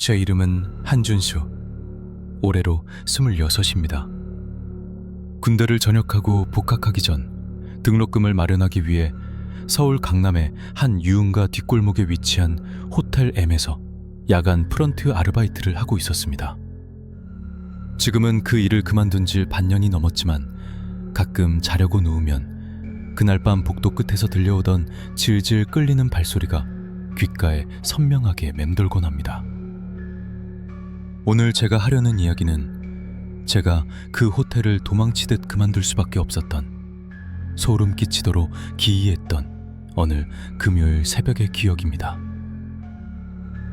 제 이름은 한준수. 올해로 26입니다. 군대를 전역하고 복학하기 전 등록금을 마련하기 위해 서울 강남의 한 유흥가 뒷골목에 위치한 호텔 M에서 야간 프런트 아르바이트를 하고 있었습니다. 지금은 그 일을 그만둔 지 반년이 넘었지만 가끔 자려고 누우면 그날 밤 복도 끝에서 들려오던 질질 끌리는 발소리가 귓가에 선명하게 맴돌곤 합니다. 오늘 제가 하려는 이야기는 제가 그 호텔을 도망치듯 그만둘 수밖에 없었던, 소름 끼치도록 기이했던 어느 금요일 새벽의 기억입니다.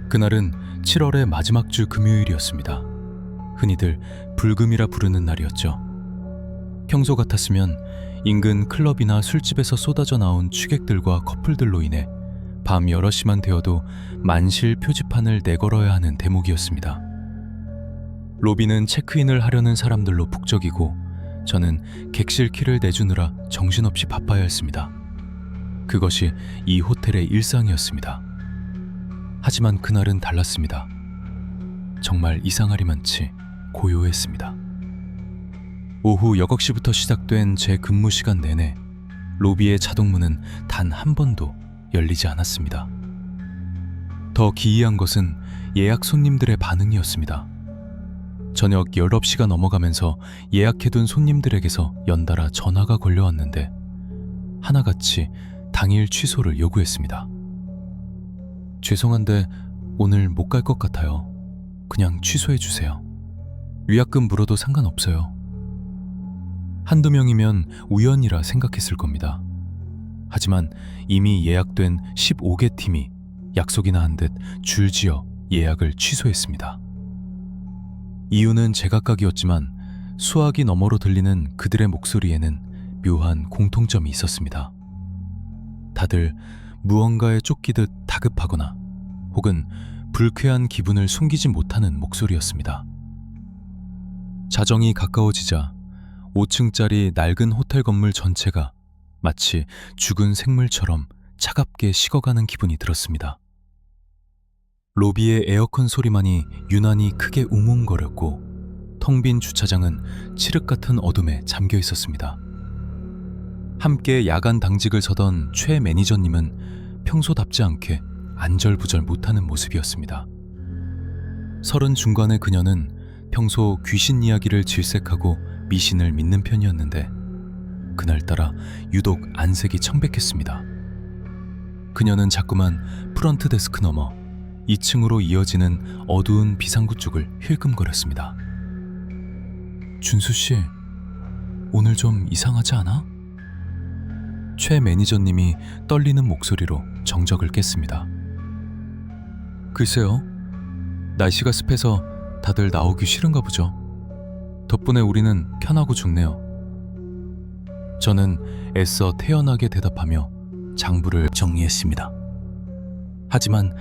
그날은 7월의 마지막 주 금요일이었습니다. 흔히들 불금이라 부르는 날이었죠. 평소 같았으면 인근 클럽이나 술집에서 쏟아져 나온 취객들과 커플들로 인해 밤 8시만 되어도 만실 표지판을 내걸어야 하는 대목이었습니다. 로비는 체크인을 하려는 사람들로 북적이고 저는 객실 키를 내주느라 정신없이 바빠야 했습니다. 그것이 이 호텔의 일상이었습니다. 하지만 그날은 달랐습니다. 정말 이상하리만치 고요했습니다. 오후 여걱시부터 시작된 제 근무 시간 내내 로비의 자동문은 단 한 번도 열리지 않았습니다. 더 기이한 것은 예약 손님들의 반응이었습니다. 저녁 19시가 넘어가면서 예약해둔 손님들에게서 연달아 전화가 걸려왔는데 하나같이 당일 취소를 요구했습니다. 죄송한데 오늘 못 갈 것 같아요. 그냥 취소해주세요. 위약금 물어도 상관없어요. 한두 명이면 우연이라 생각했을 겁니다. 하지만 이미 예약된 15개 팀이 약속이나 한 듯 줄지어 예약을 취소했습니다. 이유는 제각각이었지만 수화기 너머로 들리는 그들의 목소리에는 묘한 공통점이 있었습니다. 다들 무언가에 쫓기듯 다급하거나 혹은 불쾌한 기분을 숨기지 못하는 목소리였습니다. 자정이 가까워지자 5층짜리 낡은 호텔 건물 전체가 마치 죽은 생물처럼 차갑게 식어가는 기분이 들었습니다. 로비의 에어컨 소리만이 유난히 크게 웅웅거렸고 텅 빈 주차장은 칠흑 같은 어둠에 잠겨 있었습니다. 함께 야간 당직을 서던 최 매니저님은 평소답지 않게 안절부절 못하는 모습이었습니다. 30 중반의 그녀는 평소 귀신 이야기를 질색하고 미신을 믿는 편이었는데 그날따라 유독 안색이 청백했습니다. 그녀는 자꾸만 프런트 데스크 너머 2층으로 이어지는 어두운 비상구 쪽을 힐끔거렸습니다. 준수씨, 오늘 좀 이상하지 않아? 최 매니저님이 떨리는 목소리로 정적을 깼습니다. 글쎄요, 날씨가 습해서 다들 나오기 싫은가 보죠. 덕분에 우리는 편하고 좋네요. 저는 애써 태연하게 대답하며 장부를 정리했습니다. 하지만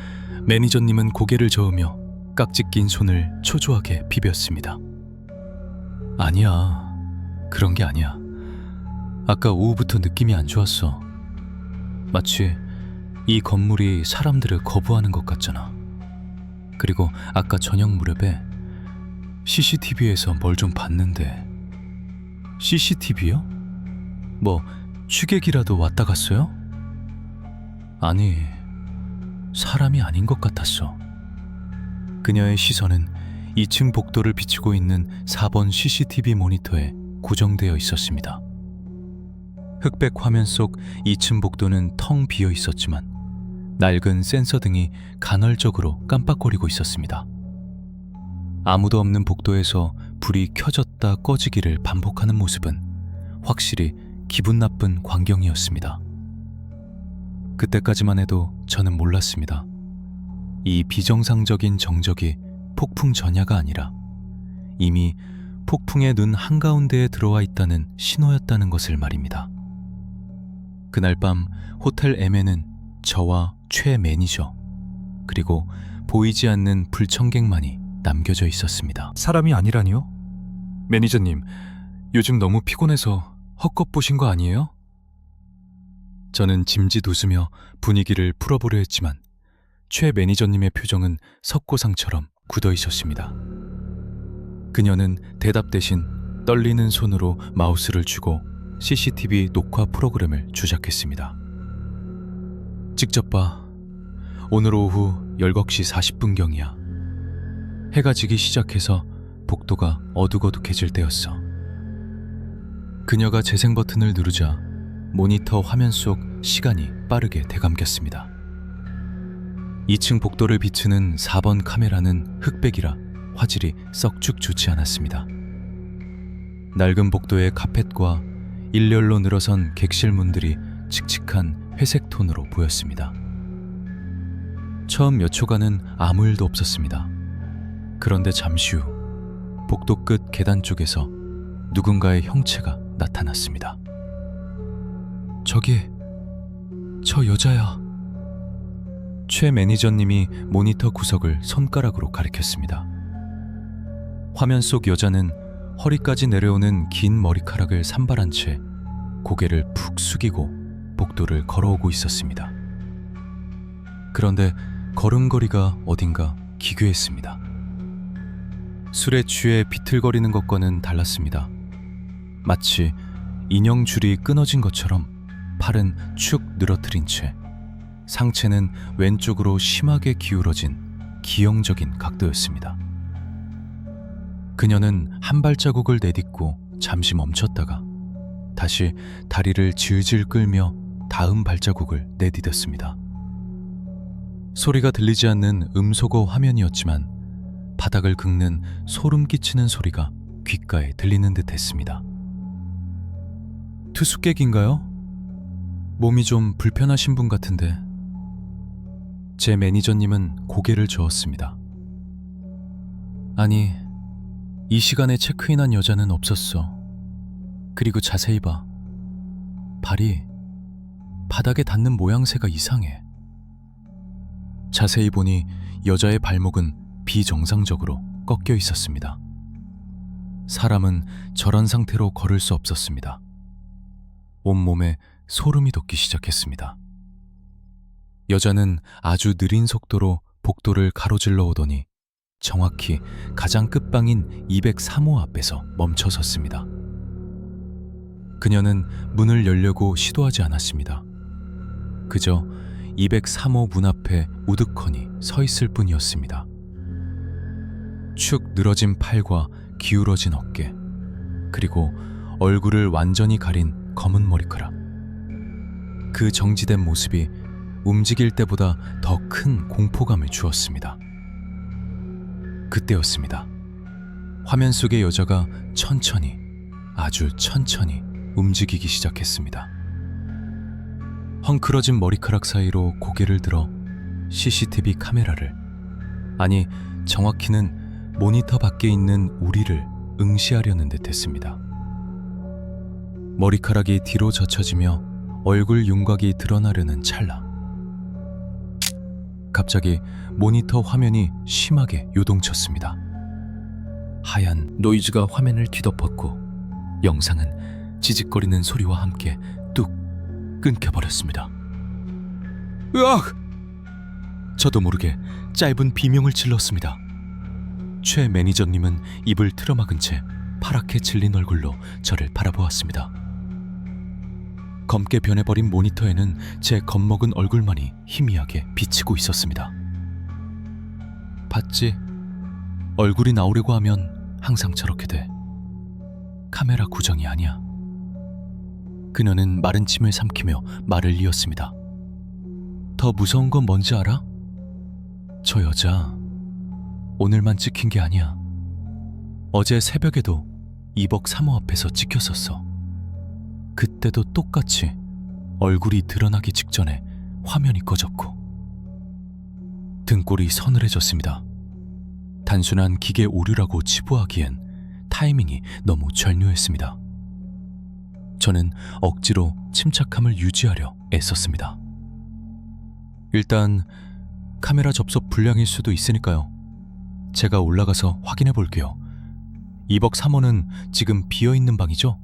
매니저님은 고개를 저으며 깍지 낀 손을 초조하게 비볐습니다. 아니야, 그런 게 아니야. 아까 오후부터 느낌이 안 좋았어. 마치 이 건물이 사람들을 거부하는 것 같잖아. 그리고 아까 저녁 무렵에 CCTV에서 뭘 좀 봤는데. CCTV요? 뭐 취객이라도 왔다 갔어요? 아니, 사람이 아닌 것 같았어. 그녀의 시선은 2층 복도를 비추고 있는 4번 CCTV 모니터에 고정되어 있었습니다. 흑백 화면 속 2층 복도는 텅 비어 있었지만 낡은 센서 등이 간헐적으로 깜빡거리고 있었습니다. 아무도 없는 복도에서 불이 켜졌다 꺼지기를 반복하는 모습은 확실히 기분 나쁜 광경이었습니다. 그때까지만 해도 저는 몰랐습니다. 이 비정상적인 정적이 폭풍 전야가 아니라 이미 폭풍의 눈 한가운데에 들어와 있다는 신호였다는 것을 말입니다. 그날 밤 호텔 M에는 저와 최 매니저 그리고 보이지 않는 불청객만이 남겨져 있었습니다. 사람이 아니라니요? 매니저님, 요즘 너무 피곤해서 헛것 보신 거 아니에요? 저는 짐짓 웃으며 분위기를 풀어보려 했지만 최 매니저님의 표정은 석고상처럼 굳어 있었습니다. 그녀는 대답 대신 떨리는 손으로 마우스를 쥐고 CCTV 녹화 프로그램을 조작했습니다. 직접 봐. 오늘 오후 10시 40분경이야. 해가 지기 시작해서 복도가 어둑어둑해질 때였어. 그녀가 재생 버튼을 누르자 모니터 화면 속 시간이 빠르게 되감겼습니다. 2층 복도를 비추는 4번 카메라는 흑백이라 화질이 썩쭉 좋지 않았습니다. 낡은 복도의 카펫과 일렬로 늘어선 객실 문들이 칙칙한 회색 톤으로 보였습니다. 처음 몇 초간은 아무 일도 없었습니다. 그런데 잠시 후 복도 끝 계단 쪽에서 누군가의 형체가 나타났습니다. 저기, 저 여자야. 최 매니저님이 모니터 구석을 손가락으로 가리켰습니다. 화면 속 여자는 허리까지 내려오는 긴 머리카락을 산발한 채 고개를 푹 숙이고 복도를 걸어오고 있었습니다. 그런데 걸음걸이가 어딘가 기괴했습니다. 술에 취해 비틀거리는 것과는 달랐습니다. 마치 인형줄이 끊어진 것처럼 팔은 축 늘어뜨린 채 상체는 왼쪽으로 심하게 기울어진 기형적인 각도였습니다. 그녀는 한 발자국을 내딛고 잠시 멈췄다가 다시 다리를 질질 끌며 다음 발자국을 내디뎠습니다. 소리가 들리지 않는 음소거 화면이었지만 바닥을 긁는 소름 끼치는 소리가 귓가에 들리는 듯 했습니다. 투숙객인가요? 몸이 좀 불편하신 분 같은데. 제 매니저님은 고개를 저었습니다. 아니, 이 시간에 체크인한 여자는 없었어. 그리고 자세히 봐. 발이 바닥에 닿는 모양새가 이상해. 자세히 보니 여자의 발목은 비정상적으로 꺾여 있었습니다. 사람은 저런 상태로 걸을 수 없었습니다. 온몸에 소름이 돋기 시작했습니다. 여자는 아주 느린 속도로 복도를 가로질러 오더니 정확히 가장 끝방인 203호 앞에서 멈춰 섰습니다. 그녀는 문을 열려고 시도하지 않았습니다. 그저 203호 문 앞에 우두커니 서 있을 뿐이었습니다. 축 늘어진 팔과 기울어진 어깨, 그리고 얼굴을 완전히 가린 검은 머리카락. 그 정지된 모습이 움직일 때보다 더 큰 공포감을 주었습니다. 그때였습니다. 화면 속의 여자가 천천히, 아주 천천히 움직이기 시작했습니다. 헝클어진 머리카락 사이로 고개를 들어 CCTV 카메라를, 아니 정확히는 모니터 밖에 있는 우리를 응시하려는 듯 했습니다. 머리카락이 뒤로 젖혀지며 얼굴 윤곽이 드러나려는 찰나, 갑자기 모니터 화면이 심하게 요동쳤습니다. 하얀 노이즈가 화면을 뒤덮었고 영상은 지직거리는 소리와 함께 뚝 끊겨버렸습니다. 으악! 저도 모르게 짧은 비명을 질렀습니다. 최 매니저님은 입을 틀어막은 채 파랗게 질린 얼굴로 저를 바라보았습니다. 검게 변해버린 모니터에는 제 겁먹은 얼굴만이 희미하게 비치고 있었습니다. 봤지? 얼굴이 나오려고 하면 항상 저렇게 돼. 카메라 구정이 아니야. 그녀는 마른 침을 삼키며 말을 이었습니다. 더 무서운 건 뭔지 알아? 저 여자 오늘만 찍힌 게 아니야. 어제 새벽에도 2벅 3호 앞에서 찍혔었어. 그때도 똑같이 얼굴이 드러나기 직전에 화면이 꺼졌고 등골이 서늘해졌습니다. 단순한 기계 오류라고 치부하기엔 타이밍이 너무 절묘했습니다. 저는 억지로 침착함을 유지하려 애썼습니다. 일단 카메라 접속 불량일 수도 있으니까요. 제가 올라가서 확인해 볼게요. 2벅 3호는 지금 비어있는 방이죠?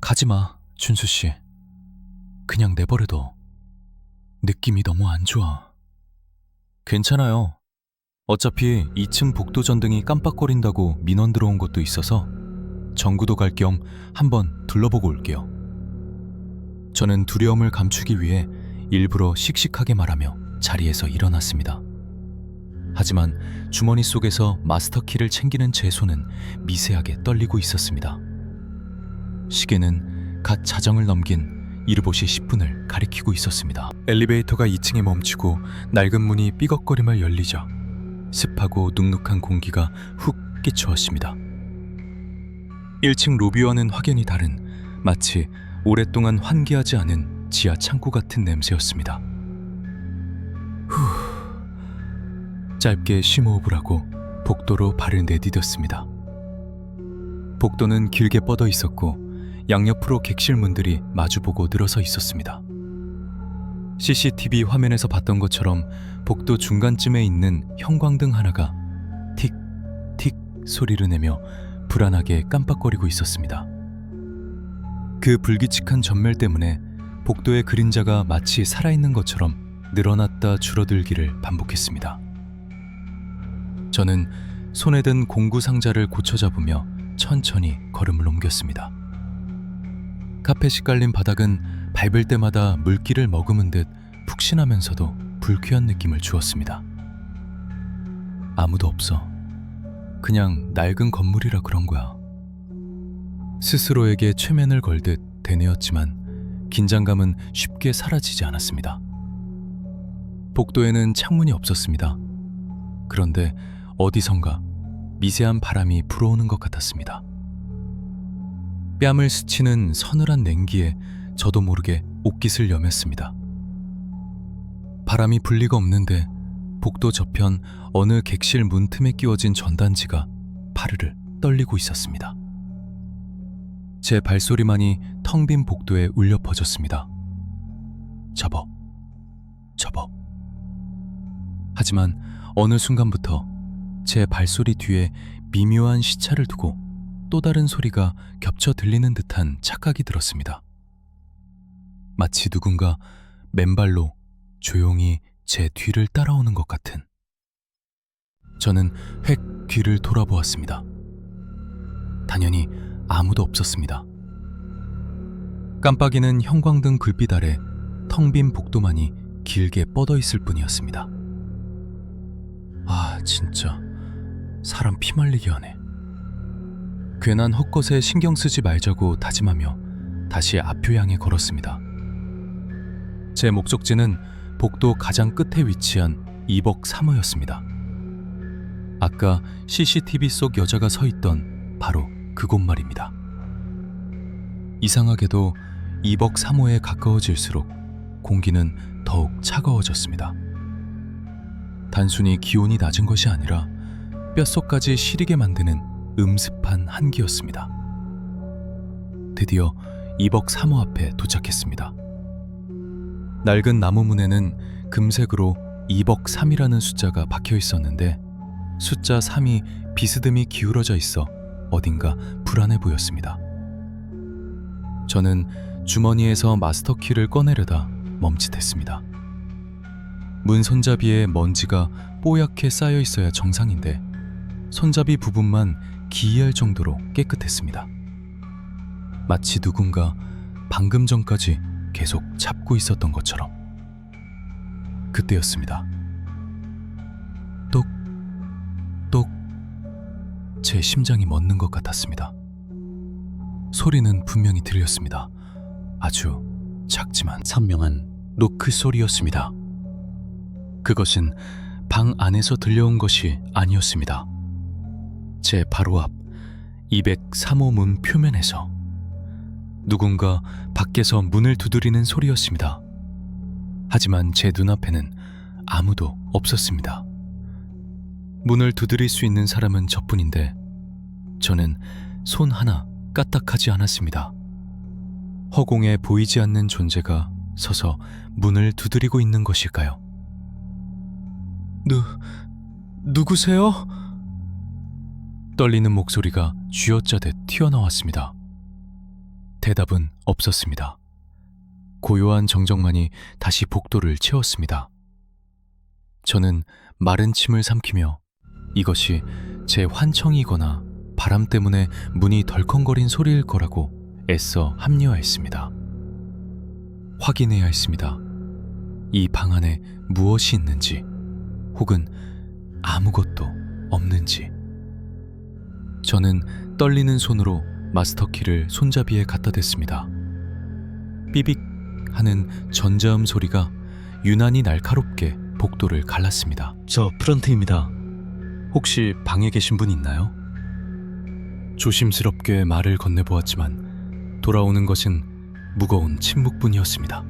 가지마, 준수씨. 그냥 내버려둬. 느낌이 너무 안 좋아. 괜찮아요. 어차피 2층 복도 전등이 깜빡거린다고 민원 들어온 것도 있어서 정구도 갈 겸 한번 둘러보고 올게요. 저는 두려움을 감추기 위해 일부러 씩씩하게 말하며 자리에서 일어났습니다. 하지만 주머니 속에서 마스터키를 챙기는 제 손은 미세하게 떨리고 있었습니다. 시계는 갓 자정을 넘긴 이르보시 10분을 가리키고 있었습니다. 엘리베이터가 2층에 멈추고 낡은 문이 삐걱거리며 열리자 습하고 눅눅한 공기가 훅 끼쳐왔습니다. 1층 로비와는 확연히 다른 마치 오랫동안 환기하지 않은 지하 창고 같은 냄새였습니다. 짧게 심호흡을 하고 복도로 발을 내디뎠습니다. 복도는 길게 뻗어 있었고 양옆으로 객실 문들이 마주보고 늘어서 있었습니다. CCTV 화면에서 봤던 것처럼 복도 중간쯤에 있는 형광등 하나가 틱틱 소리를 내며 불안하게 깜빡거리고 있었습니다. 그 불규칙한 전멸 때문에 복도의 그림자가 마치 살아있는 것처럼 늘어났다 줄어들기를 반복했습니다. 저는 손에 든 공구 상자를 고쳐 잡으며 천천히 걸음을 옮겼습니다. 카펫이 깔린 바닥은 밟을 때마다 물기를 머금은 듯 푹신하면서도 불쾌한 느낌을 주었습니다. 아무도 없어. 그냥 낡은 건물이라 그런 거야. 스스로에게 최면을 걸듯 되뇌었지만 긴장감은 쉽게 사라지지 않았습니다. 복도에는 창문이 없었습니다. 그런데 어디선가 미세한 바람이 불어오는 것 같았습니다. 뺨을 스치는 서늘한 냉기에 저도 모르게 옷깃을 여몄습니다. 바람이 불 리가 없는데 복도 저편 어느 객실 문틈에 끼워진 전단지가 파르르 떨리고 있었습니다. 제 발소리만이 텅 빈 복도에 울려 퍼졌습니다. 접어. 하지만 어느 순간부터 제 발소리 뒤에 미묘한 시차를 두고 또 다른 소리가 겹쳐 들리는 듯한 착각이 들었습니다. 마치 누군가 맨발로 조용히 제 뒤를 따라오는 것 같은. 저는 획 뒤를 돌아보았습니다. 당연히 아무도 없었습니다. 깜빡이는 형광등 불빛 아래 텅 빈 복도만이 길게 뻗어 있을 뿐이었습니다. 아, 진짜 사람 피말리게 하네. 괜한 헛것에 신경 쓰지 말자고 다짐하며 다시 앞표 향해 걸었습니다. 제 목적지는 복도 가장 끝에 위치한 2벅 3호였습니다. 아까 CCTV 속 여자가 서 있던 바로 그곳 말입니다. 이상하게도 2벅 3호에 가까워질수록 공기는 더욱 차가워졌습니다. 단순히 기온이 낮은 것이 아니라 뼛속까지 시리게 만드는 음습한 한기였습니다. 드디어 2벅 3호 앞에 도착했습니다. 낡은 나무 문에는 금색으로 2벅 3이라는 숫자가 박혀 있었는데 숫자 3이 비스듬히 기울어져 있어 어딘가 불안해 보였습니다. 저는 주머니에서 마스터키를 꺼내려다 멈칫했습니다. 문 손잡이에 먼지가 뽀얗게 쌓여 있어야 정상인데 손잡이 부분만 기이할 정도로 깨끗했습니다. 마치 누군가 방금 전까지 계속 잡고 있었던 것처럼. 그때였습니다. 똑똑 제 심장이 멎는 것 같았습니다. 소리는 분명히 들렸습니다. 아주 작지만 선명한 노크 소리였습니다. 그것은 방 안에서 들려온 것이 아니었습니다. 제 바로 앞 203호 문 표면에서 누군가 밖에서 문을 두드리는 소리였습니다. 하지만 제 눈앞에는 아무도 없었습니다. 문을 두드릴 수 있는 사람은 저뿐인데 저는 손 하나 까딱하지 않았습니다. 허공에 보이지 않는 존재가 서서 문을 두드리고 있는 것일까요? 누구세요? 떨리는 목소리가 쥐어짜듯 튀어나왔습니다. 대답은 없었습니다. 고요한 정적만이 다시 복도를 채웠습니다. 저는 마른 침을 삼키며 이것이 제 환청이거나 바람 때문에 문이 덜컹거린 소리일 거라고 애써 합리화했습니다. 확인해야 했습니다. 이 방 안에 무엇이 있는지, 혹은 아무것도 없는지. 저는 떨리는 손으로 마스터키를 손잡이에 갖다 댔습니다. 삐빅 하는 전자음 소리가 유난히 날카롭게 복도를 갈랐습니다. 저 프런트입니다. 혹시 방에 계신 분 있나요? 조심스럽게 말을 건네보았지만 돌아오는 것은 무거운 침묵뿐이었습니다.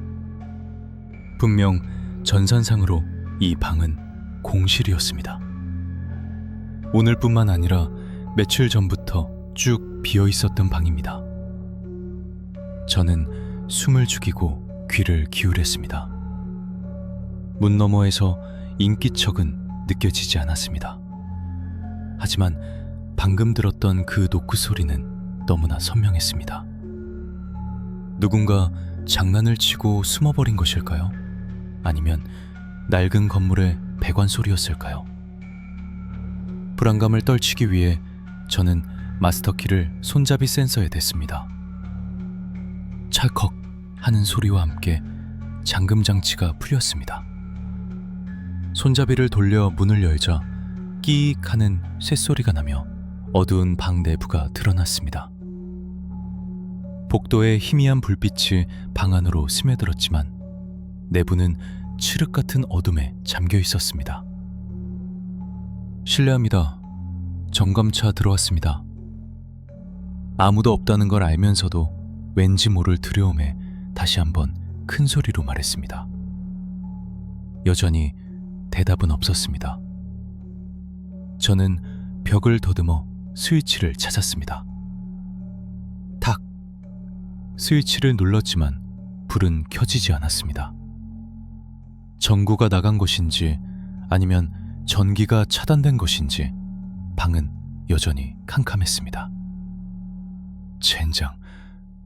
분명 전산상으로 이 방은 공실이었습니다. 오늘뿐만 아니라 며칠 전부터 쭉 비어 있었던 방입니다. 저는 숨을 죽이고 귀를 기울였습니다. 문 너머에서 인기척은 느껴지지 않았습니다. 하지만 방금 들었던 그 노크 소리는 너무나 선명했습니다. 누군가 장난을 치고 숨어버린 것일까요? 아니면 낡은 건물의 배관 소리였을까요? 불안감을 떨치기 위해 저는 마스터키를 손잡이 센서에 댔습니다. 찰컥 하는 소리와 함께 잠금 장치가 풀렸습니다. 손잡이를 돌려 문을 열자 끼익 하는 쇳소리가 나며 어두운 방 내부가 드러났습니다. 복도의 희미한 불빛이 방 안으로 스며들었지만 내부는 칠흑 같은 어둠에 잠겨 있었습니다. 실례합니다. 점검차 들어왔습니다. 아무도 없다는 걸 알면서도 왠지 모를 두려움에 다시 한번 큰 소리로 말했습니다. 여전히 대답은 없었습니다. 저는 벽을 더듬어 스위치를 찾았습니다. 탁! 스위치를 눌렀지만 불은 켜지지 않았습니다. 전구가 나간 것인지 아니면 전기가 차단된 것인지 방은 여전히 캄캄했습니다. 젠장,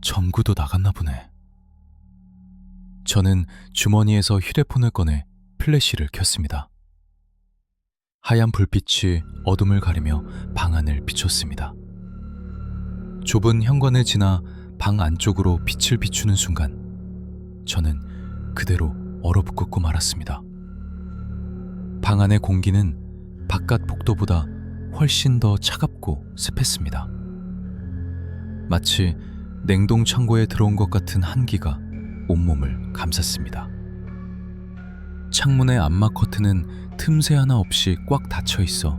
전구도 나갔나 보네. 저는 주머니에서 휴대폰을 꺼내 플래시를 켰습니다. 하얀 불빛이 어둠을 가리며 방 안을 비췄습니다. 좁은 현관을 지나 방 안쪽으로 빛을 비추는 순간 저는 그대로 얼어붙고 말았습니다. 방 안의 공기는 바깥 복도보다 훨씬 더 차갑고 습했습니다. 마치 냉동 창고에 들어온 것 같은 한기가 온몸을 감쌌습니다. 창문의 암막 커튼은 틈새 하나 없이 꽉 닫혀 있어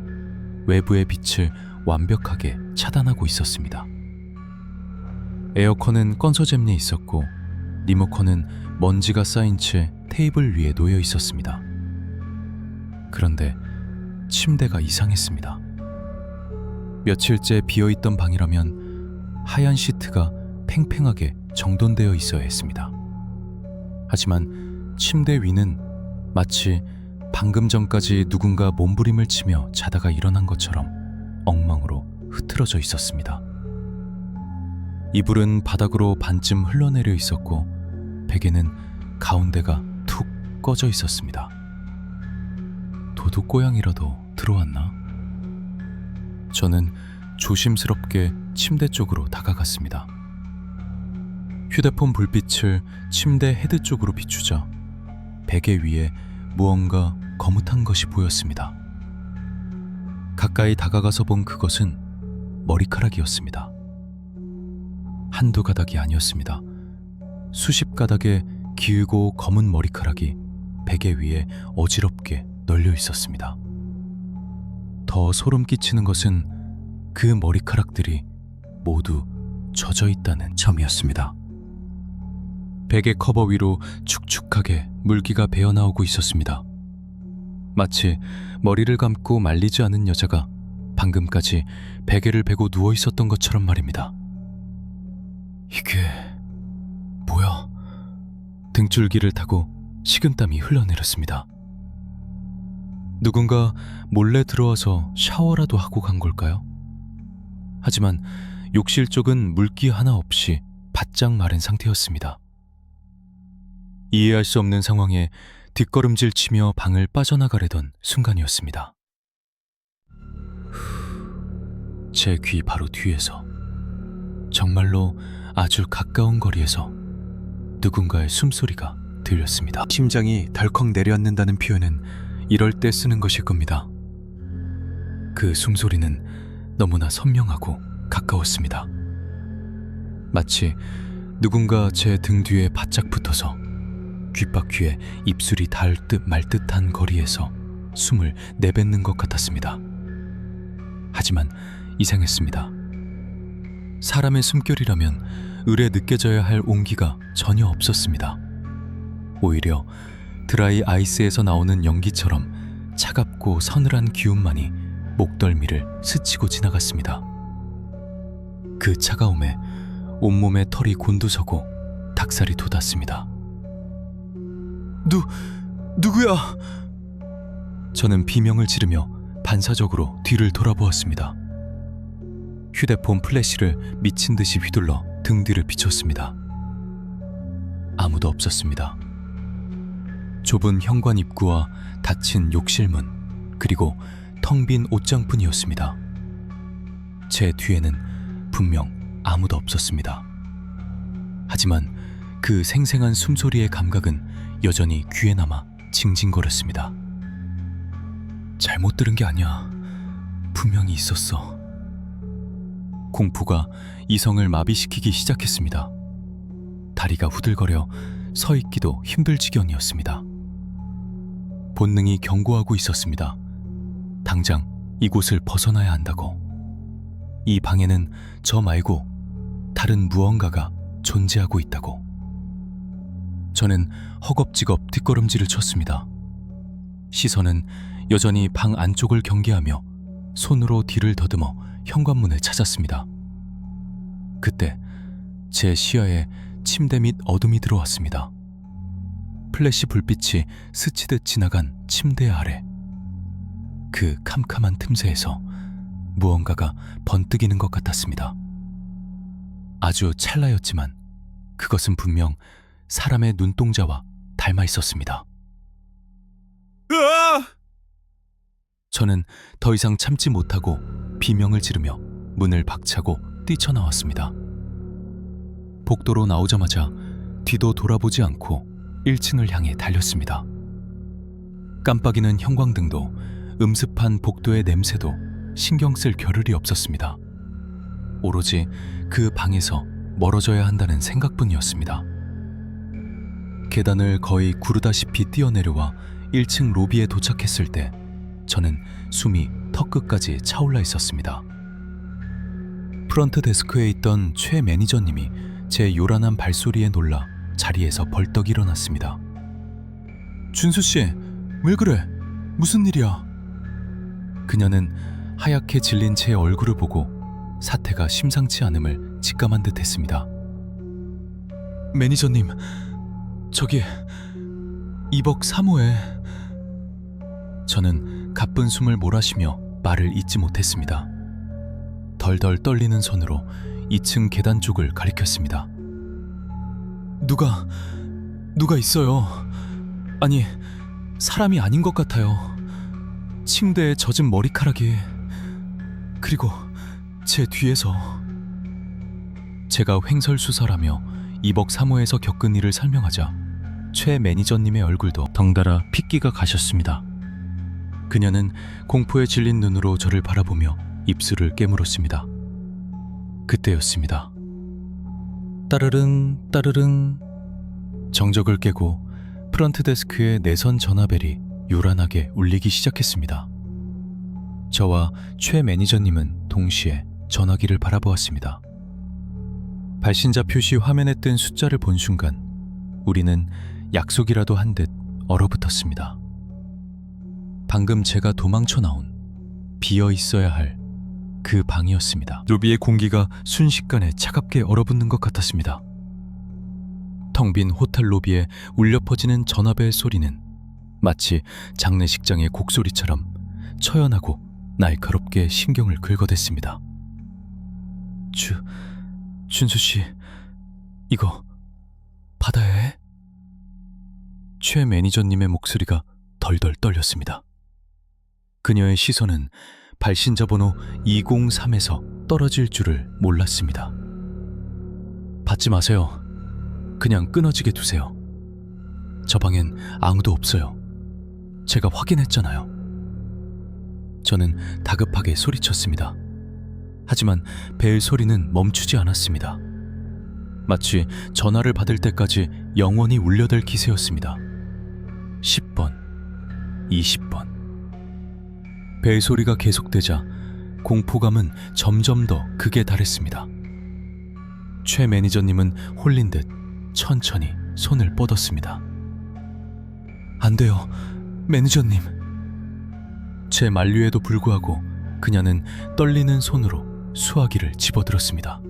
외부의 빛을 완벽하게 차단하고 있었습니다. 에어컨은 건소잼리에 있었고 리모컨은 먼지가 쌓인 채 테이블 위에 놓여 있었습니다. 그런데 침대가 이상했습니다. 며칠째 비어있던 방이라면 하얀 시트가 팽팽하게 정돈되어 있어야 했습니다. 하지만 침대 위는 마치 방금 전까지 누군가 몸부림을 치며 자다가 일어난 것처럼 엉망으로 흐트러져 있었습니다. 이불은 바닥으로 반쯤 흘러내려 있었고 베개는 가운데가 툭 꺼져 있었습니다. 도둑고양이라도 들어왔나? 저는 조심스럽게 침대 쪽으로 다가갔습니다. 휴대폰 불빛을 침대 헤드 쪽으로 비추자 베개 위에 무언가 거뭇한 것이 보였습니다. 가까이 다가가서 본 그것은 머리카락이었습니다. 한두 가닥이 아니었습니다. 수십 가닥의 길고 검은 머리카락이 베개 위에 어지럽게 널려 있었습니다. 더 소름 끼치는 것은 그 머리카락들이 모두 젖어 있다는 점이었습니다. 베개 커버 위로 축축하게 물기가 배어나오고 있었습니다. 마치 머리를 감고 말리지 않은 여자가 방금까지 베개를 베고 누워 있었던 것처럼 말입니다. 이게 뭐야? 등줄기를 타고 식은땀이 흘러내렸습니다. 누군가 몰래 들어와서 샤워라도 하고 간 걸까요? 하지만 욕실 쪽은 물기 하나 없이 바짝 마른 상태였습니다. 이해할 수 없는 상황에 뒷걸음질 치며 방을 빠져나가려던 순간이었습니다. 제 귀 바로 뒤에서, 정말로 아주 가까운 거리에서 누군가의 숨소리가 들렸습니다. 심장이 덜컥 내려앉는다는 표현은 이럴 때 쓰는 것일 겁니다. 그 숨소리는 너무나 선명하고 가까웠습니다. 마치 누군가 제 등 뒤에 바짝 붙어서 귓바퀴에 입술이 닿을 듯 말 듯한 거리에서 숨을 내뱉는 것 같았습니다. 하지만 이상했습니다. 사람의 숨결이라면 을에 느껴져야 할 온기가 전혀 없었습니다. 오히려 드라이 아이스에서 나오는 연기처럼 차갑고 서늘한 기운만이 목덜미를 스치고 지나갔습니다. 그 차가움에 온몸에 털이 곤두서고 닭살이 돋았습니다. 누구야? 저는 비명을 지르며 반사적으로 뒤를 돌아보았습니다. 휴대폰 플래시를 미친 듯이 휘둘러 등 뒤를 비췄습니다. 아무도 없었습니다. 좁은 현관 입구와 닫힌 욕실문, 그리고 텅 빈 옷장뿐이었습니다. 제 뒤에는 분명 아무도 없었습니다. 하지만 그 생생한 숨소리의 감각은 여전히 귀에 남아 징징거렸습니다. 잘못 들은 게 아니야. 분명히 있었어. 공포가 이성을 마비시키기 시작했습니다. 다리가 후들거려 서 있기도 힘들 지경이었습니다. 본능이 경고하고 있었습니다. 당장 이곳을 벗어나야 한다고. 이 방에는 저 말고 다른 무언가가 존재하고 있다고. 저는 허겁지겁 뒷걸음질을 쳤습니다. 시선은 여전히 방 안쪽을 경계하며 손으로 뒤를 더듬어 현관문을 찾았습니다. 그때 제 시야에 침대 밑 어둠이 들어왔습니다. 플래시 불빛이 스치듯 지나간 침대 아래, 그 캄캄한 틈새에서 무언가가 번뜩이는 것 같았습니다. 아주 찰나였지만 그것은 분명 사람의 눈동자와 닮아 있었습니다. 으아! 저는 더 이상 참지 못하고 비명을 지르며 문을 박차고 뛰쳐나왔습니다. 복도로 나오자마자 뒤도 돌아보지 않고 1층을 향해 달렸습니다. 깜빡이는 형광등도 음습한 복도의 냄새도 신경 쓸 겨를이 없었습니다. 오로지 그 방에서 멀어져야 한다는 생각뿐이었습니다. 계단을 거의 구르다시피 뛰어내려와 1층 로비에 도착했을 때 저는 숨이 턱끝까지 차올라 있었습니다. 프런트 데스크에 있던 최 매니저님이 제 요란한 발소리에 놀라 자리에서 벌떡 일어났습니다. 준수 씨, 왜 그래? 무슨 일이야? 그녀는 하얗게 질린 제 얼굴을 보고 사태가 심상치 않음을 직감한 듯 했습니다. 매니저님, 저기 2억 3호에... 저는 가쁜 숨을 몰아쉬며 말을 잇지 못했습니다. 덜덜 떨리는 손으로 2층 계단 쪽을 가리켰습니다. 누가 있어요. 아니, 사람이 아닌 것 같아요. 침대에 젖은 머리카락이, 그리고 제 뒤에서. 제가 횡설수설하며 2억 3호에서 겪은 일을 설명하자 최 매니저님의 얼굴도 덩달아 핏기가 가셨습니다. 그녀는 공포에 질린 눈으로 저를 바라보며 입술을 깨물었습니다. 그때였습니다. 따르릉 따르릉. 정적을 깨고 프런트 데스크의 내선 전화벨이 요란하게 울리기 시작했습니다. 저와 최 매니저님은 동시에 전화기를 바라보았습니다. 발신자 표시 화면에 뜬 숫자를 본 순간 우리는 약속이라도 한 듯 얼어붙었습니다. 방금 제가 도망쳐 나온 비어 있어야 할 그 방이었습니다. 로비의 공기가 순식간에 차갑게 얼어붙는 것 같았습니다. 텅 빈 호텔 로비에 울려 퍼지는 전화벨 소리는 마치 장례식장의 곡소리처럼 처연하고 날카롭게 신경을 긁어댔습니다. 준수 씨, 이거 받아야 해? 최 매니저님의 목소리가 덜덜 떨렸습니다. 그녀의 시선은 발신자 번호 203에서 떨어질 줄을 몰랐습니다. 받지 마세요. 그냥 끊어지게 두세요. 저 방엔 아무도 없어요. 제가 확인했잖아요. 저는 다급하게 소리쳤습니다. 하지만 벨 소리는 멈추지 않았습니다. 마치 전화를 받을 때까지 영원히 울려댈 기세였습니다. 10번, 20번. 벨 소리가 계속되자 공포감은 점점 더 극에 달했습니다. 최 매니저님은 홀린 듯 천천히 손을 뻗었습니다. 안 돼요, 매니저님. 제 만류에도 불구하고 그녀는 떨리는 손으로 수화기를 집어들었습니다.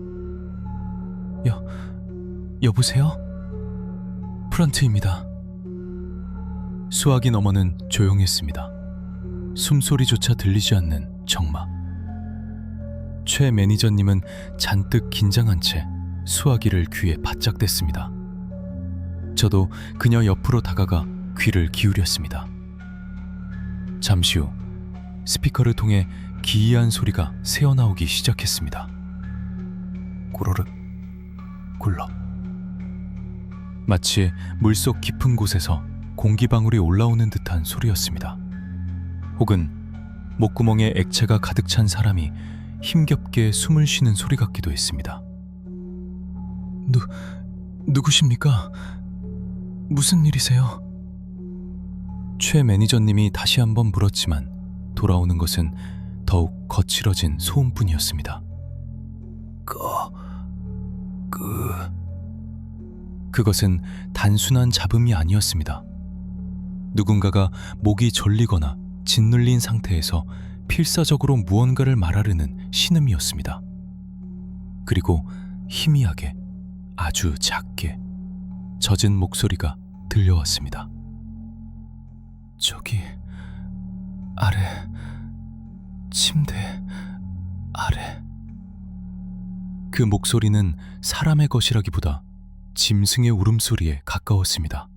여보세요? 프런트입니다. 수화기 너머는 조용했습니다. 숨소리조차 들리지 않는 정막. 최 매니저님은 잔뜩 긴장한 채 수화기를 귀에 바짝 댔습니다. 저도 그녀 옆으로 다가가 귀를 기울였습니다. 잠시 후 스피커를 통해 기이한 소리가 새어나오기 시작했습니다. 꼬르륵 굴럭. 마치 물속 깊은 곳에서 공기방울이 올라오는 듯한 소리였습니다. 혹은 목구멍에 액체가 가득 찬 사람이 힘겹게 숨을 쉬는 소리 같기도 했습니다. 누구십니까? 무슨 일이세요? 최 매니저님이 다시 한번 물었지만 돌아오는 것은 더욱 거칠어진 소음뿐이었습니다. 그것은 단순한 잡음이 아니었습니다. 누군가가 목이 졸리거나 짓눌린 상태에서 필사적으로 무언가를 말하려는 신음이었습니다. 그리고 희미하게, 아주 작게 젖은 목소리가 들려왔습니다. 저기 아래, 침대 아래. 그 목소리는 사람의 것이라기보다 짐승의 울음소리에 가까웠습니다.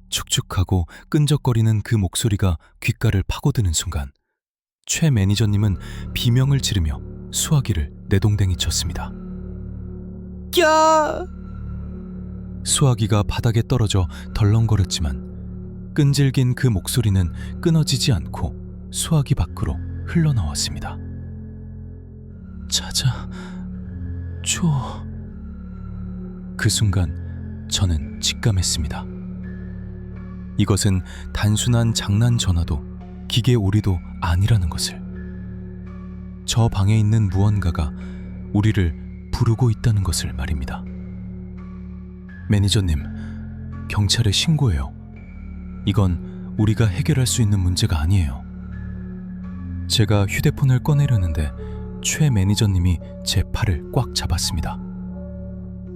축축하고 끈적거리는 그 목소리가 귓가를 파고드는 순간 최 매니저님은 비명을 지르며 수화기를 내동댕이 쳤습니다. 꺄! 수화기가 바닥에 떨어져 덜렁거렸지만 끈질긴 그 목소리는 끊어지지 않고 수화기 밖으로 흘러나왔습니다. 찾아줘. 그 순간 저는 직감했습니다. 이것은 단순한 장난 전화도 기계 오리도 아니라는 것을. 저 방에 있는 무언가가 우리를 부르고 있다는 것을 말입니다. 매니저님, 경찰에 신고해요. 이건 우리가 해결할 수 있는 문제가 아니에요. 제가 휴대폰을 꺼내려는데 최 매니저님이 제 팔을 꽉 잡았습니다.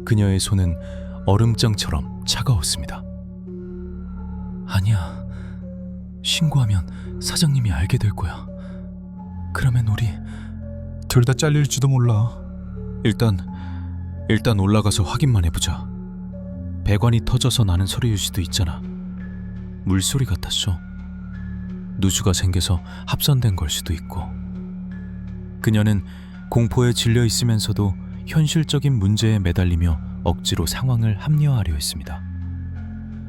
그녀의 손은 얼음장처럼 차가웠습니다. 아니야. 신고하면 사장님이 알게 될 거야. 그러면 우리 둘 다 잘릴지도 몰라. 일단 올라가서 확인만 해보자. 배관이 터져서 나는 소리일 수도 있잖아. 물소리 같았어. 누수가 생겨서 합선된 걸 수도 있고. 그녀는 공포에 질려 있으면서도 현실적인 문제에 매달리며 억지로 상황을 합리화하려 했습니다.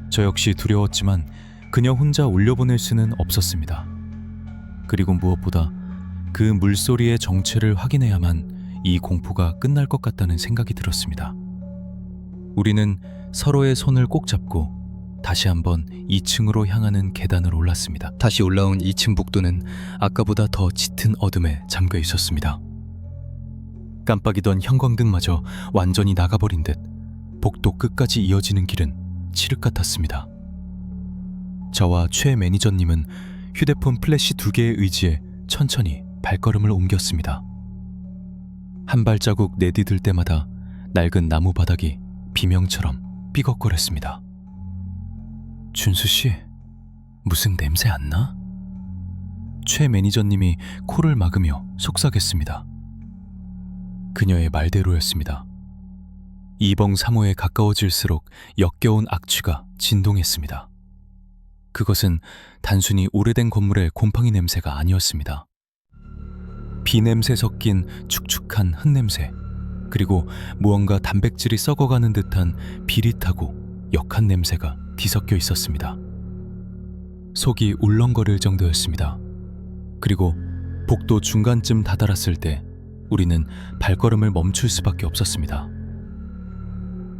저 역시 두려웠지만 그녀 혼자 올려보낼 수는 없었습니다. 그리고 무엇보다 그 물소리의 정체를 확인해야만 이 공포가 끝날 것 같다는 생각이 들었습니다. 우리는 서로의 손을 꼭 잡고 다시 한번 2층으로 향하는 계단을 올랐습니다. 다시 올라온 2층 복도는 아까보다 더 짙은 어둠에 잠겨 있었습니다. 깜빡이던 형광등마저 완전히 나가버린 듯 복도 끝까지 이어지는 길은 칠흑 같았습니다. 저와 최 매니저님은 휴대폰 플래시 2개의 의지에 천천히 발걸음을 옮겼습니다. 한 발자국 내디딜 때마다 낡은 나무 바닥이 비명처럼 삐걱거렸습니다. 준수씨, 무슨 냄새 안 나? 최 매니저님이 코를 막으며 속삭였습니다. 그녀의 말대로였습니다. 이벙 3호에 가까워질수록 역겨운 악취가 진동했습니다. 그것은 단순히 오래된 건물의 곰팡이 냄새가 아니었습니다. 비냄새 섞인 축축한 흙냄새, 그리고 무언가 단백질이 썩어가는 듯한 비릿하고 역한 냄새가 뒤섞여 있었습니다. 속이 울렁거릴 정도였습니다. 그리고 복도 중간쯤 다다랐을 때 우리는 발걸음을 멈출 수밖에 없었습니다.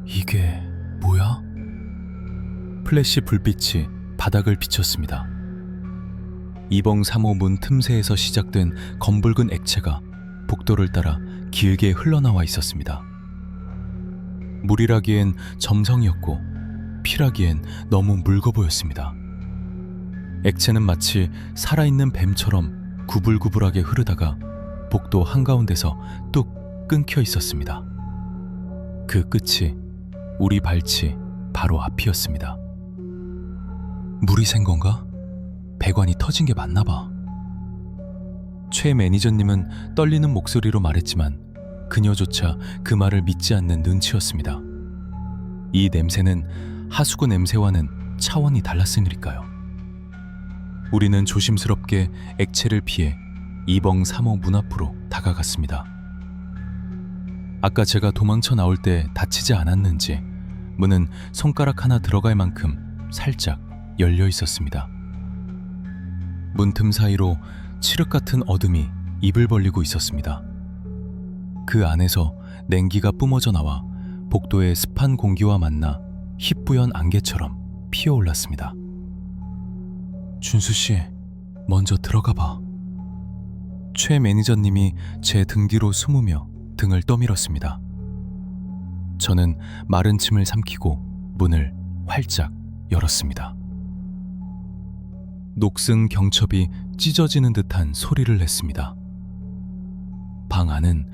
이게 뭐야? 플래시 불빛이 바닥을 비췄습니다. 이벙 3호 문 틈새에서 시작된 검붉은 액체가 복도를 따라 길게 흘러나와 있었습니다. 물이라기엔 점성이었고 피라기엔 너무 묽어 보였습니다. 액체는 마치 살아있는 뱀처럼 구불구불하게 흐르다가 복도 한가운데서 뚝 끊겨 있었습니다. 그 끝이 우리 발치 바로 앞이었습니다. 물이 샌 건가? 배관이 터진 게 맞나 봐. 최 매니저님은 떨리는 목소리로 말했지만 그녀조차 그 말을 믿지 않는 눈치였습니다. 이 냄새는 하수구 냄새와는 차원이 달랐으니까요. 우리는 조심스럽게 액체를 피해 이벙 3호 문 앞으로 다가갔습니다. 아까 제가 도망쳐 나올 때 다치지 않았는지 문은 손가락 하나 들어갈 만큼 살짝 열려 있었습니다. 문틈 사이로 칠흑 같은 어둠이 입을 벌리고 있었습니다. 그 안에서 냉기가 뿜어져 나와 복도의 습한 공기와 만나 희뿌연 안개처럼 피어올랐습니다. 준수 씨, 먼저 들어가 봐. 최 매니저님이 제 등 뒤로 숨으며 등을 떠밀었습니다. 저는 마른 침을 삼키고 문을 활짝 열었습니다. 녹슨 경첩이 찢어지는 듯한 소리를 냈습니다. 방 안은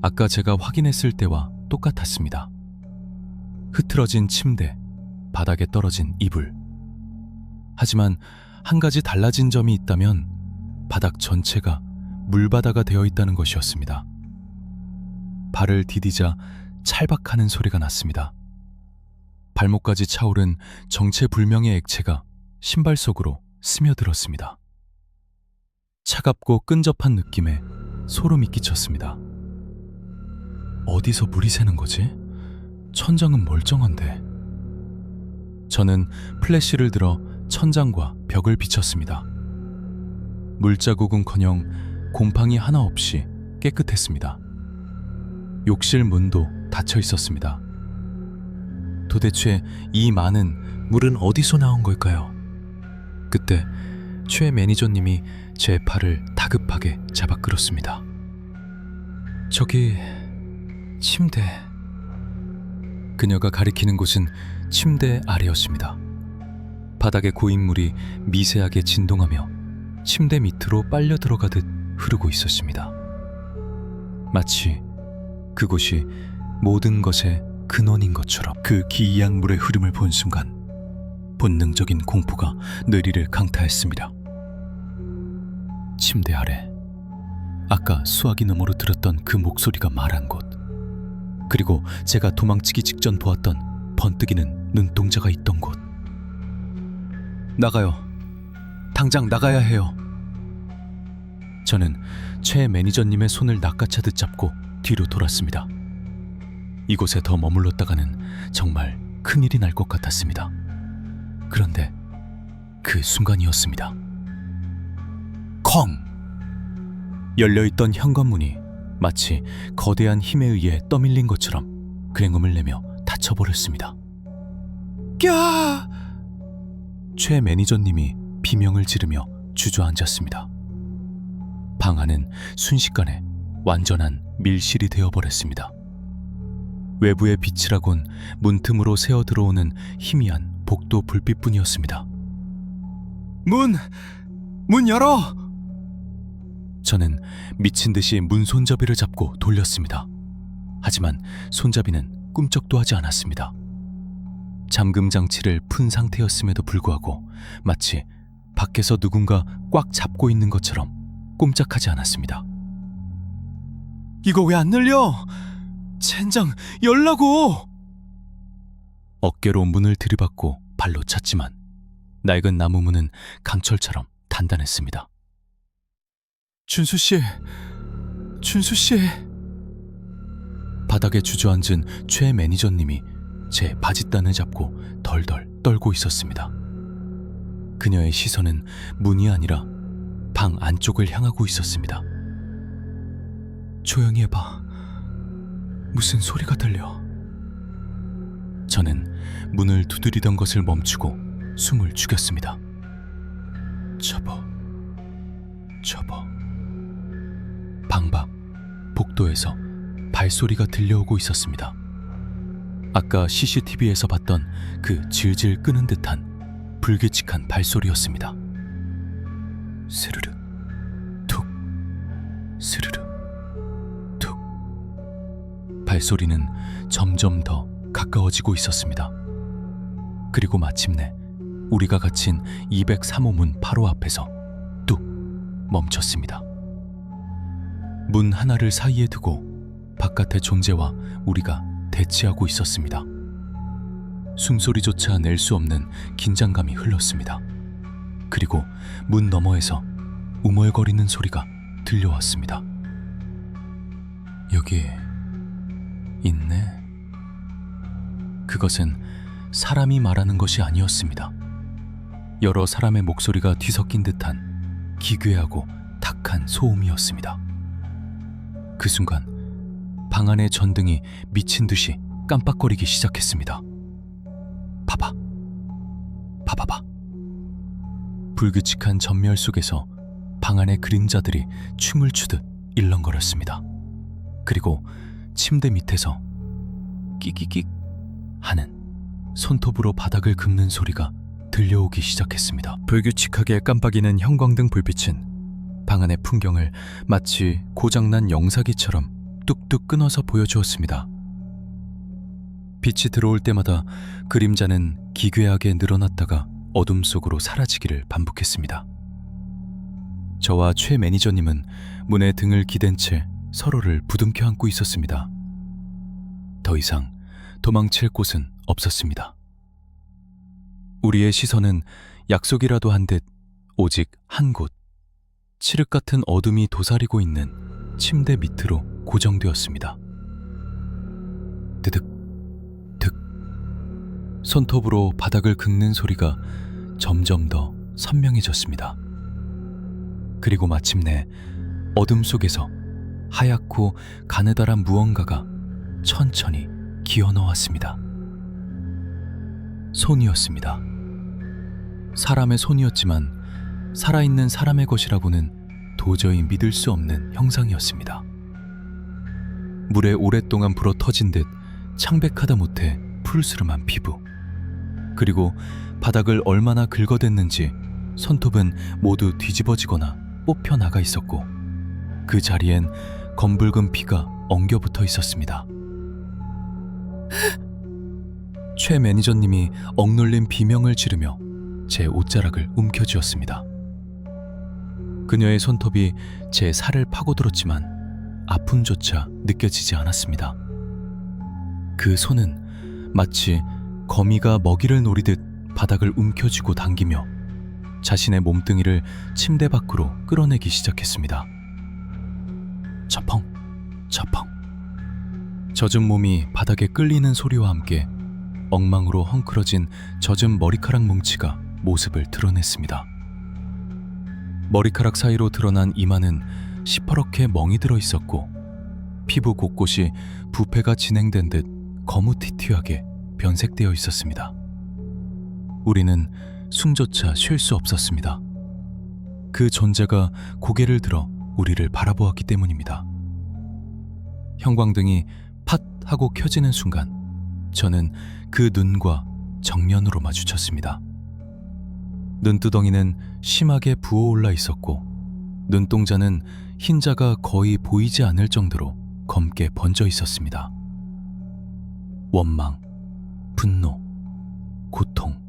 아까 제가 확인했을 때와 똑같았습니다. 흐트러진 침대, 바닥에 떨어진 이불. 하지만 한 가지 달라진 점이 있다면 바닥 전체가 물바다가 되어 있다는 것이었습니다. 발을 디디자 찰박하는 소리가 났습니다. 발목까지 차오른 정체불명의 액체가 신발 속으로 스며들었습니다. 차갑고 끈적한 느낌에 소름이 끼쳤습니다. 어디서 물이 새는 거지? 천장은 멀쩡한데. 저는 플래시를 들어 천장과 벽을 비쳤습니다. 물자국은커녕 곰팡이 하나 없이 깨끗했습니다. 욕실 문도 닫혀 있었습니다. 도대체 이 많은 물은 어디서 나온 걸까요? 그때 최 매니저님이 제 팔을 다급하게 잡아 끌었습니다. 저기 침대. 그녀가 가리키는 곳은 침대 아래였습니다. 바닥에 고인 물이 미세하게 진동하며 침대 밑으로 빨려 들어가듯 흐르고 있었습니다. 마치 그곳이 모든 것의 근원인 것처럼. 그 기이한 물의 흐름을 본 순간 본능적인 공포가 뇌리를 강타했습니다. 침대 아래, 아까 수화기 너머로 들었던 그 목소리가 말한 곳, 그리고 제가 도망치기 직전 보았던 번뜩이는 눈동자가 있던 곳. 나가요. 당장 나가야 해요. 저는 최 매니저님의 손을 낚아채듯 잡고 뒤로 돌았습니다. 이곳에 더 머물렀다가는 정말 큰일이 날 것 같았습니다. 그런데 그 순간이었습니다. 컹! 열려있던 현관문이 마치 거대한 힘에 의해 떠밀린 것처럼 굉음을 내며 닫혀버렸습니다. 꺄! 최 매니저님이 비명을 지르며 주저앉았습니다. 방 안은 순식간에 완전한 밀실이 되어버렸습니다. 외부의 빛이라곤 문틈으로 새어 들어오는 희미한 복도 불빛뿐이었습니다. 문 열어! 저는 미친 듯이 문 손잡이를 잡고 돌렸습니다. 하지만 손잡이는 꿈쩍도 하지 않았습니다. 잠금 장치를 푼 상태였음에도 불구하고 마치 밖에서 누군가 꽉 잡고 있는 것처럼 꼼짝하지 않았습니다. 이거 왜 안 열려? 젠장 열라고! 어깨로 문을 들이받고 발로 찼지만 낡은 나무 문은 강철처럼 단단했습니다. 준수 씨, 준수 씨. 바닥에 주저앉은 최 매니저님이 제 바짓단을 잡고 덜덜 떨고 있었습니다. 그녀의 시선은 문이 아니라 방 안쪽을 향하고 있었습니다. 조용히 해봐. 무슨 소리가 들려. 저는 문을 두드리던 것을 멈추고 숨을 죽였습니다. 접어. 방 밖 복도에서 발소리가 들려오고 있었습니다. 아까 CCTV에서 봤던 그 질질 끄는 듯한 불규칙한 발소리였습니다. 스르르 툭 스르르 툭. 발소리는 점점 더 가까워지고 있었습니다. 그리고 마침내 우리가 갇힌 203호 문 바로 앞에서 뚝 멈췄습니다. 문 하나를 사이에 두고 바깥의 존재와 우리가 대치하고 있었습니다. 숨소리조차 낼 수 없는 긴장감이 흘렀습니다. 그리고 문 너머에서 우물거리는 소리가 들려왔습니다. 여기 있네. 그것은 사람이 말하는 것이 아니었습니다. 여러 사람의 목소리가 뒤섞인 듯한 기괴하고 탁한 소음이었습니다. 그 순간 방 안의 전등이 미친 듯이 깜빡거리기 시작했습니다. 봐봐. 불규칙한 전멸 속에서 방 안의 그림자들이 춤을 추듯 일렁거렸습니다. 그리고 침대 밑에서 끼끼끽 하는 손톱으로 바닥을 긁는 소리가 들려오기 시작했습니다. 불규칙하게 깜빡이는 형광등 불빛은 방 안의 풍경을 마치 고장난 영사기처럼 뚝뚝 끊어서 보여주었습니다. 빛이 들어올 때마다 그림자는 기괴하게 늘어났다가 어둠 속으로 사라지기를 반복했습니다. 저와 최 매니저님은 문에 등을 기댄 채 서로를 부둥켜 안고 있었습니다. 더 이상 도망칠 곳은 없었습니다. 우리의 시선은 약속이라도 한 듯 오직 한 곳, 칠흑 같은 어둠이 도사리고 있는 침대 밑으로 고정되었습니다. 드득 득. 손톱으로 바닥을 긁는 소리가 점점 더 선명해졌습니다. 그리고 마침내 어둠 속에서 하얗고 가느다란 무언가가 천천히 기어나왔습니다. 손이었습니다. 사람의 손이었지만 살아있는 사람의 것이라고는 도저히 믿을 수 없는 형상이었습니다. 물에 오랫동안 불어 터진 듯 창백하다 못해 푸르스름한 피부, 그리고 바닥을 얼마나 긁어댔는지 손톱은 모두 뒤집어지거나 뽑혀 나가 있었고 그 자리엔 검붉은 피가 엉겨붙어 있었습니다. 최 매니저님이 억눌린 비명을 지르며 제 옷자락을 움켜쥐었습니다. 그녀의 손톱이 제 살을 파고들었지만 아픔조차 느껴지지 않았습니다. 그 손은 마치 거미가 먹이를 노리듯 바닥을 움켜쥐고 당기며 자신의 몸뚱이를 침대 밖으로 끌어내기 시작했습니다. 처펑 처펑. 젖은 몸이 바닥에 끌리는 소리와 함께 엉망으로 헝클어진 젖은 머리카락 뭉치가 모습을 드러냈습니다. 머리카락 사이로 드러난 이마는 시퍼렇게 멍이 들어 있었고 피부 곳곳이 부패가 진행된 듯 거무튀튀하게 변색되어 있었습니다. 우리는 숨조차 쉴 수 없었습니다. 그 존재가 고개를 들어 우리를 바라보았기 때문입니다. 형광등이 팟 하고 켜지는 순간 저는 그 눈과 정면으로 마주쳤습니다. 눈두덩이는 심하게 부어올라 있었고 눈동자는 흰자가 거의 보이지 않을 정도로 검게 번져 있었습니다. 원망, 분노, 고통,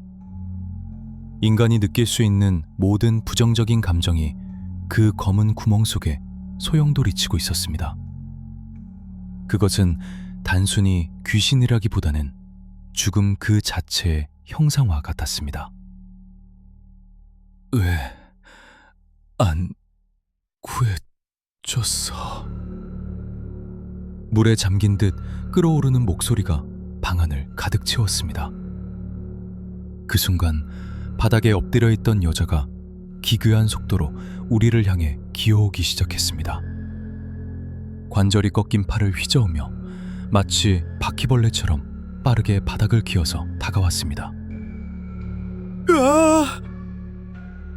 인간이 느낄 수 있는 모든 부정적인 감정이 그 검은 구멍 속에 소용돌이치고 있었습니다. 그것은 단순히 귀신이라기보다는 죽음 그 자체의 형상화 같았습니다. 왜 안 구해줬어? 물에 잠긴 듯 끓어오르는 목소리가 방 안을 가득 채웠습니다. 그 순간 바닥에 엎드려 있던 여자가 기괴한 속도로 우리를 향해 기어오기 시작했습니다. 관절이 꺾인 팔을 휘저으며 마치 바퀴벌레처럼 빠르게 바닥을 기어서 다가왔습니다. 으아!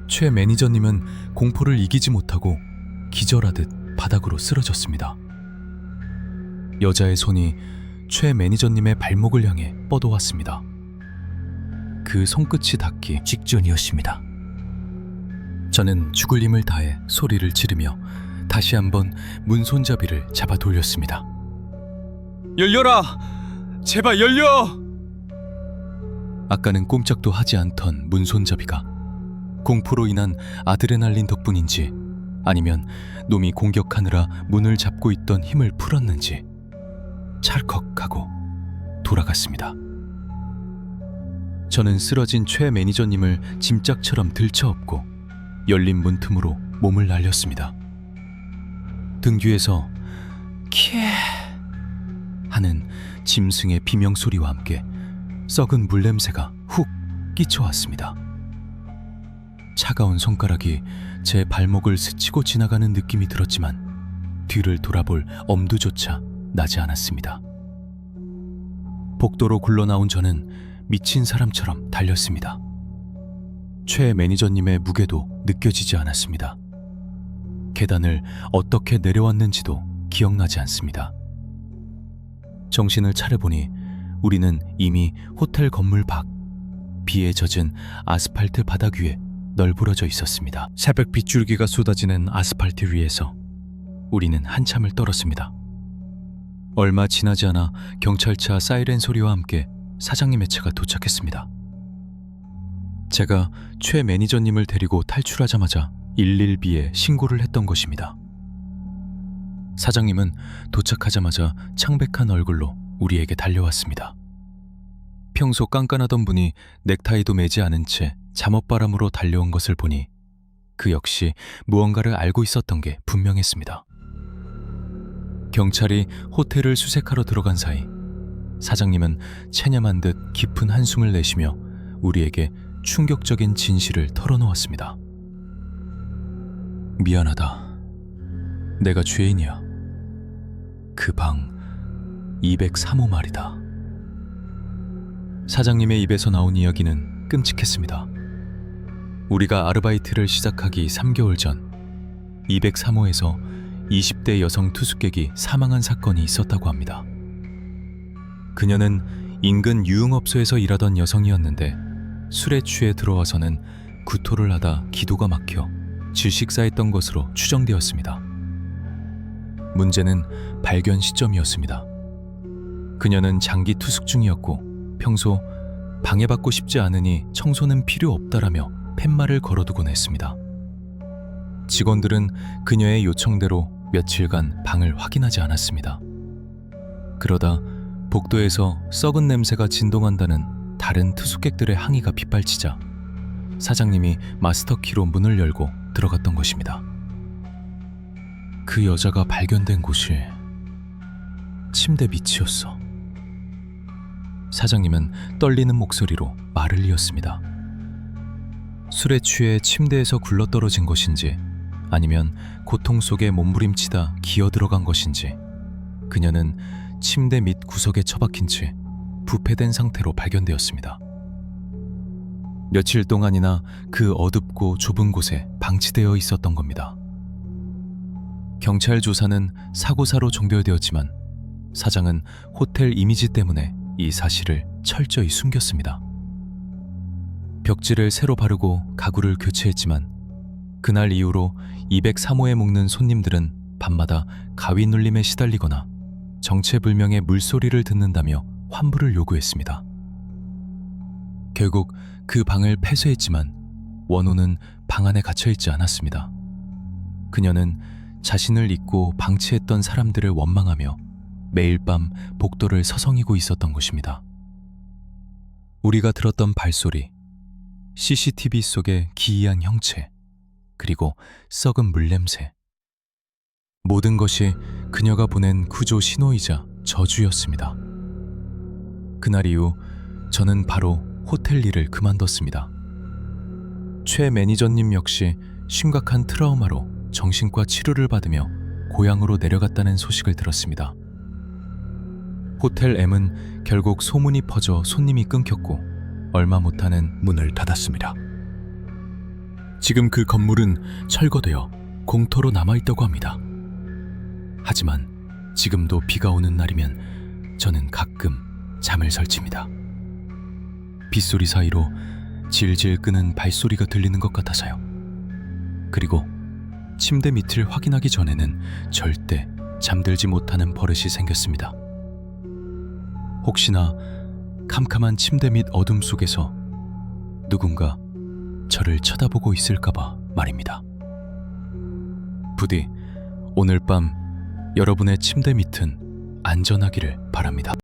최 매니저님은 공포를 이기지 못하고 기절하듯 바닥으로 쓰러졌습니다. 여자의 손이 최 매니저님의 발목을 향해 뻗어왔습니다. 그 손끝이 닿기 직전이었습니다. 저는 죽을 힘을 다해 소리를 지르며 다시 한번 문손잡이를 잡아 돌렸습니다. 열려라! 제발 열려! 아까는 꼼짝도 하지 않던 문손잡이가 공포로 인한 아드레날린 덕분인지 아니면 놈이 공격하느라 문을 잡고 있던 힘을 풀었는지 찰컥하고 돌아갔습니다. 저는 쓰러진 최 매니저님을 짐짝처럼 들쳐업고 열린 문틈으로 몸을 날렸습니다. 등 뒤에서 키 하는 짐승의 비명소리와 함께 썩은 물냄새가 훅 끼쳐왔습니다. 차가운 손가락이 제 발목을 스치고 지나가는 느낌이 들었지만 뒤를 돌아볼 엄두조차 나지 않았습니다. 복도로 굴러나온 저는 미친 사람처럼 달렸습니다. 최 매니저님의 무게도 느껴지지 않았습니다. 계단을 어떻게 내려왔는지도 기억나지 않습니다. 정신을 차려보니 우리는 이미 호텔 건물 밖, 비에 젖은 아스팔트 바닥 위에 널브러져 있었습니다. 새벽 빗줄기가 쏟아지는 아스팔트 위에서 우리는 한참을 떨었습니다. 얼마 지나지 않아 경찰차 사이렌 소리와 함께 사장님의 차가 도착했습니다. 제가 최 매니저님을 데리고 탈출하자마자 112에 신고를 했던 것입니다. 사장님은 도착하자마자 창백한 얼굴로 우리에게 달려왔습니다. 평소 깐깐하던 분이 넥타이도 매지 않은 채 잠옷바람으로 달려온 것을 보니 그 역시 무언가를 알고 있었던 게 분명했습니다. 경찰이 호텔을 수색하러 들어간 사이 사장님은 체념한 듯 깊은 한숨을 내쉬며 우리에게 충격적인 진실을 털어놓았습니다. 미안하다. 내가 죄인이야. 그 방 203호 말이다. 사장님의 입에서 나온 이야기는 끔찍했습니다. 우리가 아르바이트를 시작하기 3개월 전 203호에서 20대 여성 투숙객이 사망한 사건이 있었다고 합니다. 그녀는 인근 유흥업소에서 일하던 여성이었는데 술에 취해 들어와서는 구토를 하다 기도가 막혀 질식사했던 것으로 추정되었습니다. 문제는 발견 시점이었습니다. 그녀는 장기 투숙 중이었고 평소 방해받고 싶지 않으니 청소는 필요 없다라며 팻말을 걸어두곤 했습니다. 직원들은 그녀의 요청대로 며칠간 방을 확인하지 않았습니다. 그러다 복도에서 썩은 냄새가 진동한다는 다른 투숙객들의 항의가 빗발치자 사장님이 마스터키로 문을 열고 들어갔던 것입니다. 그 여자가 발견된 곳이 침대 밑이었어. 사장님은 떨리는 목소리로 말을 이었습니다. 술에 취해 침대에서 굴러떨어진 것인지 아니면 고통 속에 몸부림치다 기어 들어간 것인지 그녀는 침대 밑 구석에 처박힌 채 부패된 상태로 발견되었습니다. 며칠 동안이나 그 어둡고 좁은 곳에 방치되어 있었던 겁니다. 경찰 조사는 사고사로 종결되었지만 사장은 호텔 이미지 때문에 이 사실을 철저히 숨겼습니다. 벽지를 새로 바르고 가구를 교체했지만 그날 이후로 203호에 묵는 손님들은 밤마다 가위 눌림에 시달리거나 정체불명의 물소리를 듣는다며 환불을 요구했습니다. 결국 그 방을 폐쇄했지만 원호는 방 안에 갇혀있지 않았습니다. 그녀는 자신을 잊고 방치했던 사람들을 원망하며 매일 밤 복도를 서성이고 있었던 것입니다. 우리가 들었던 발소리, CCTV 속의 기이한 형체, 그리고 썩은 물냄새. 모든 것이 그녀가 보낸 구조 신호이자 저주였습니다. 그날 이후 저는 바로 호텔 일을 그만뒀습니다. 최 매니저님 역시 심각한 트라우마로 정신과 치료를 받으며 고향으로 내려갔다는 소식을 들었습니다. 호텔 M은 결국 소문이 퍼져 손님이 끊겼고 얼마 못하는 문을 닫았습니다. 지금 그 건물은 철거되어 공터로 남아있다고 합니다. 하지만 지금도 비가 오는 날이면 저는 가끔 잠을 설칩니다. 빗소리 사이로 질질 끄는 발소리가 들리는 것 같아서요. 그리고 침대 밑을 확인하기 전에는 절대 잠들지 못하는 버릇이 생겼습니다. 혹시나 캄캄한 침대 밑 어둠 속에서 누군가 저를 쳐다보고 있을까봐 말입니다. 부디 오늘 밤 여러분의 침대 밑은 안전하기를 바랍니다.